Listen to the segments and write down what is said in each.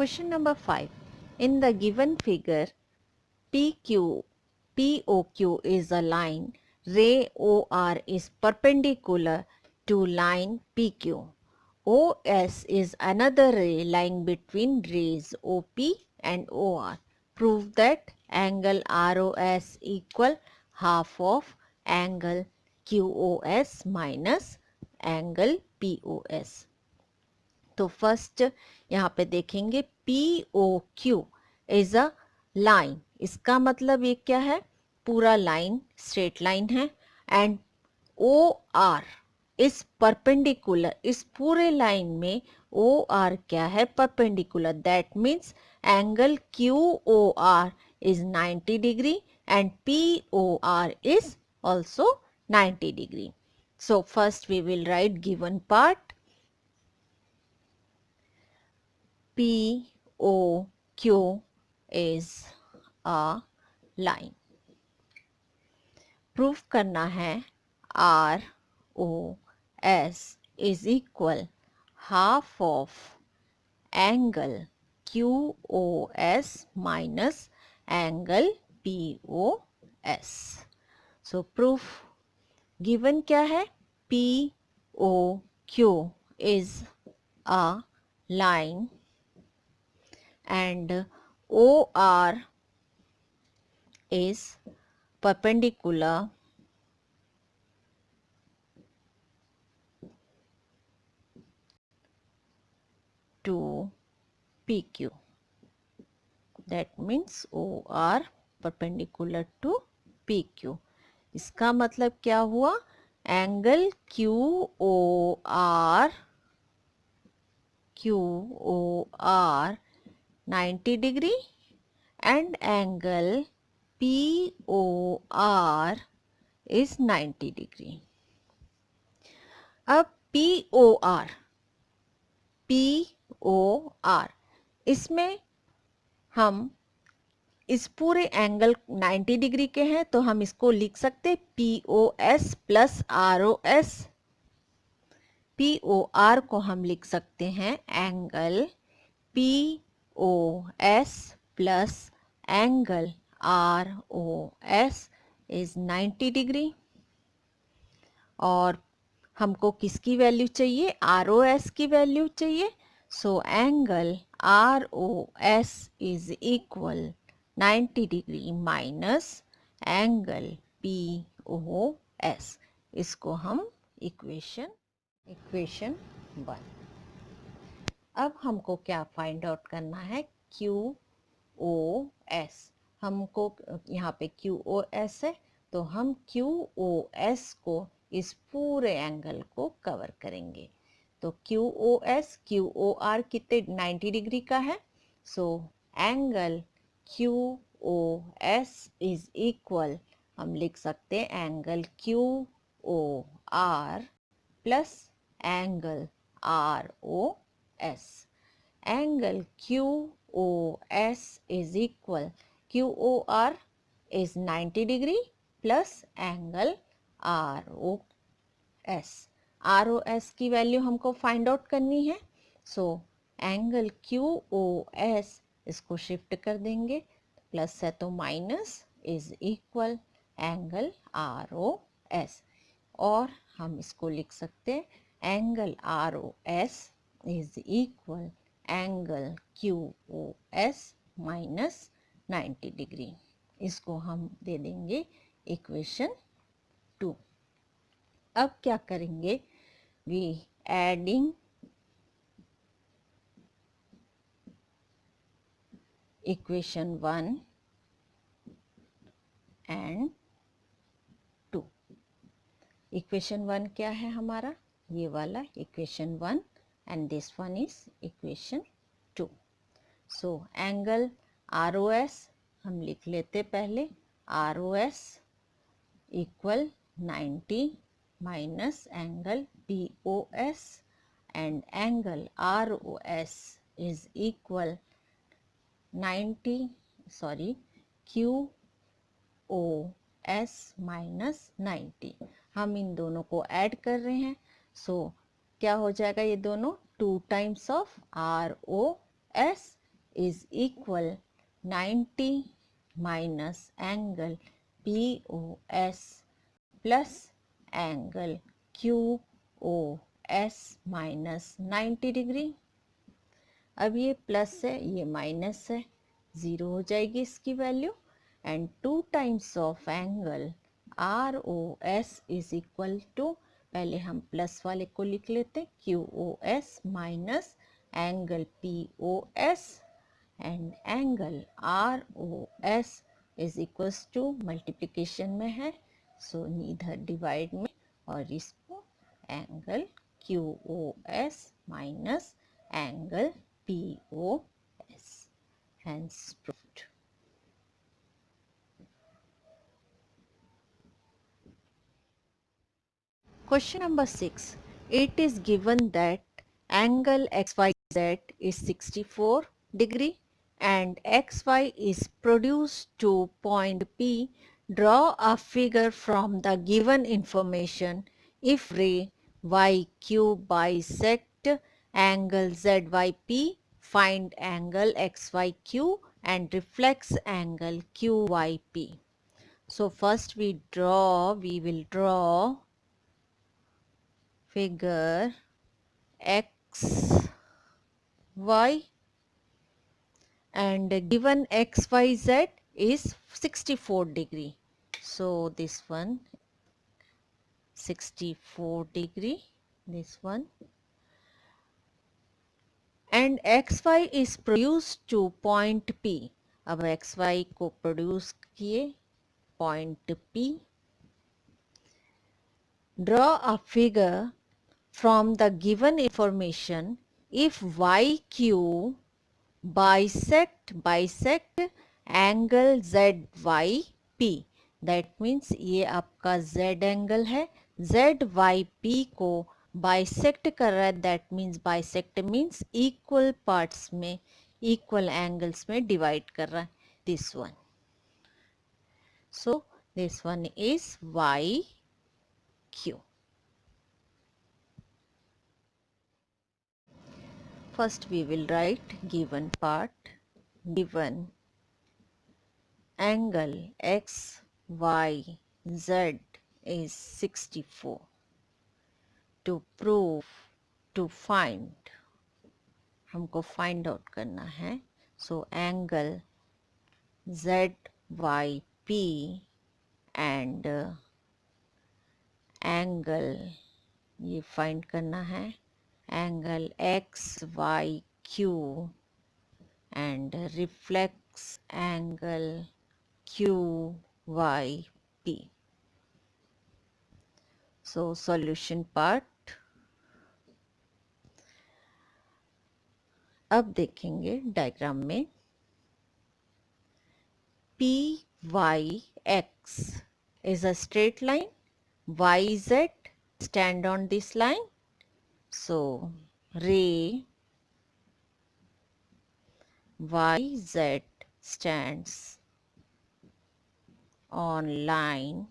Question number 5. In the given figure, POQ is a line, ray OR is perpendicular to line PQ. OS is another ray lying between rays OP and OR. Prove that angle ROS equal half of angle QOS minus angle POS. तो first यहाँ पे देखेंगे POQ is a line, इसका मतलब ये क्या है, पूरा लाइन स्ट्रेट लाइन है, एंड OR इस परपेंडिकुलर, इस पूरे लाइन में OR क्या है, perpendicular, that means angle QOR is 90 degree and POR is also 90 degree. So first we will write given part. POQ is a line. Proof करना है ROS is equal half of angle QOS minus angle POS. So proof given क्या है, POQ is a line and OR is perpendicular to PQ. That means OR perpendicular to PQ. इसका मतलब क्या हुआ, angle QOR 90 degree and angle POR is 90 degree. अब POR इसमें हम इस पूरे एंगल 90 डिग्री के हैं, तो हम इसको लिख सकते POS प्लस ROS. POR को हम लिख सकते हैं angle POS plus angle ROS is 90 degree. और हमको किसकी वैल्यू चाहिए, ROS की वैल्यू चाहिए. So angle ROS is equal 90 degree minus angle POS. इसको हम इक्वेशन 1. अब हमको क्या फाइंड आउट करना है, QOS. हमको यहाँ पे QOS है, तो हम QOS को, इस पूरे एंगल को कवर करेंगे. तो QOS QOR कितने 90 डिग्री का है. So angle QOS is equal, हम लिख सकते हैं angle QOR plus angle ROS. Angle QOS is equal, QOR is 90 degree plus angle ROS. ROS की वैल्यू हमको फाइंड आउट करनी है. सो एंगल QOS इसको शिफ्ट कर देंगे, प्लस है तो minus, is equal angle ROS. और हम इसको लिख सकते हैं angle ROS is equal angle QOS minus 90 degree. इसको हम दे देंगे इक्वेशन 2. अब क्या करेंगे, we adding equation 1 and 2. Equation 1 क्या है हमारा, ये वाला equation 1 and this one is equation 2. So angle ROS हम लिख लेते पहले, ROS equal 90 minus angle POS and angle ROS is equal 90 QOS minus 90. हम इन दोनों को ऐड कर रहे हैं. सो क्या हो जाएगा, ये दोनों 2 times of ROS is equal 90 minus angle POS plus angle QOS minus 90 degree. अब ये प्लस है, ये माइनस है, ज़ीरो हो जाएगी इसकी value. And 2 times of angle ROS is equal to, पहले हम प्लस वाले को लिख लेते, QOS minus angle POS and angle ROS is equals to, multiplication में है सो नीदर डिवाइड में, और इसको angle QOS minus angle POS, hence proved. Question number 6. It is given that angle XYZ is 64 degree and XY is produced to point P. Draw a figure from the given information. If ray YQ bisect angle ZYP, find angle XYQ and reflex angle QYP. So first we will draw figure X, Y, and given XYZ is 64 degree. So this one 64 degree, this one, and XY is produced to point P. अब XY को produce किए point P. Draw a figure from the given information. If YQ bisect angle ZYP, that means ये आपका Z angle है, ZYP को bisect कर रहा है, that means bisect means equal parts में, इक्वल एंगल्स में डिवाइड कर रहा है, this one. So this one is YQ. First we will write given part, given angle X, Y, Z is 64. To prove, to find, हमको find out करना है. So angle ZYP and angle ये find करना है, angle XYQ and reflex angle QYP. So solution part. अब देखेंगे diagram में, PYX is a straight line, YZ stand on this line. So ray YZ stands on line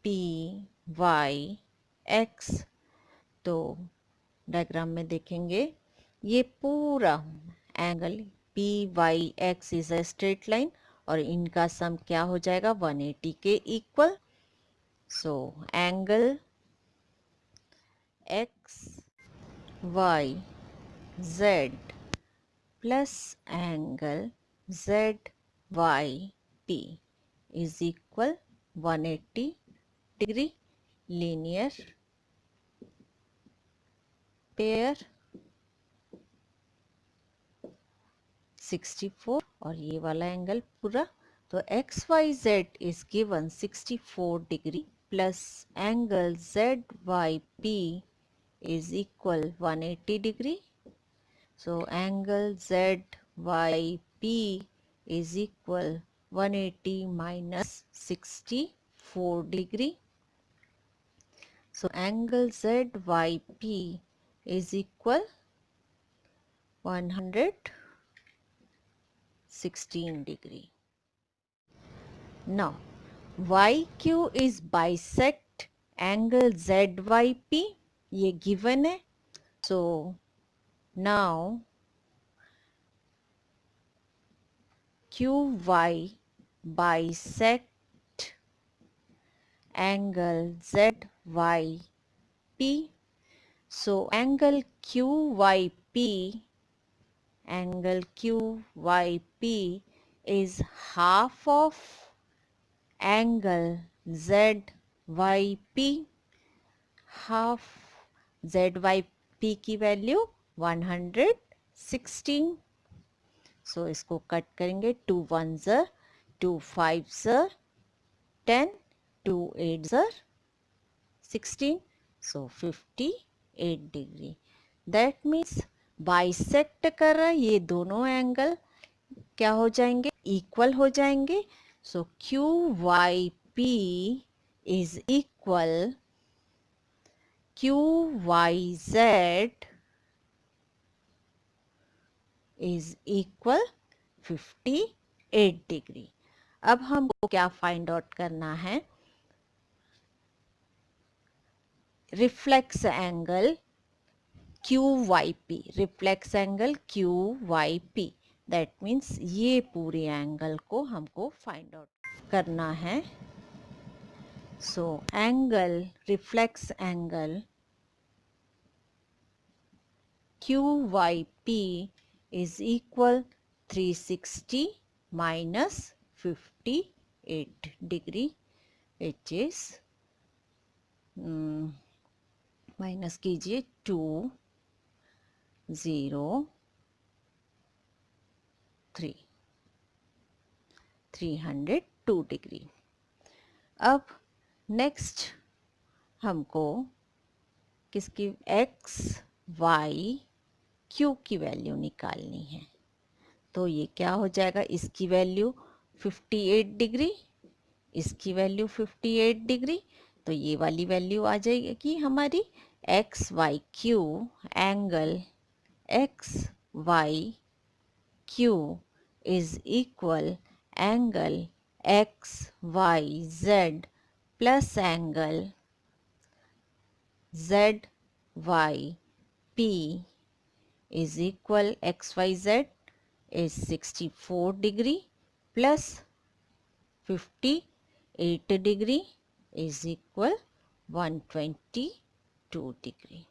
PYX. तो diagram में देखेंगे ये पूरा angle PYX is a straight line और इनका सम क्या हो जाएगा 180 के equal. So angle XYZ plus angle ZYP is equal 180 degree linear pair 64 और ये वाला एंगल पूरा. तो XYZ is given 64 degree plus angle ZYP is equal 180 degree. So angle ZYP is equal 180 minus 64 degree. So angle ZYP is equal 116 degree. Now YQ is bisect angle ZYP, ये given है. So now QY bisect angle ZYP. So angle QYP is half of angle ZYP. Half ZYP की value 116. सो इसको cut करेंगे. 2 1 ज़र 2 5 ज़र 10 2 8 ज़र 16. सो 58 degree. That means bisect कर रहा है, ये दोनों एंगल क्या हो जाएंगे, इक्वल हो जाएंगे. सो QYP is equal QYZ is equal 58 degree. अब हमको क्या फाइंड आउट करना है, reflex angle QYP. Reflex angle QYP that means ये पूरे एंगल को हमको फाइंड आउट करना है. So angle, reflex angle QYP is equal 360 minus 58 degree, which is minus कीजिए 2 0 3 302 डिग्री. अब नेक्स्ट हमको किसकी, एक्स वाई क्यू की वैल्यू निकालनी है. तो ये क्या हो जाएगा, इसकी वैल्यू 58 डिग्री, इसकी वैल्यू 58 डिग्री. तो ये वाली वैल्यू आ जाएगी हमारी X Y Q. Angle X Y Q is equal angle X Y Z plus angle Z Y P is equal XYZ is 64 degree plus 58 degree is equal 122 degree.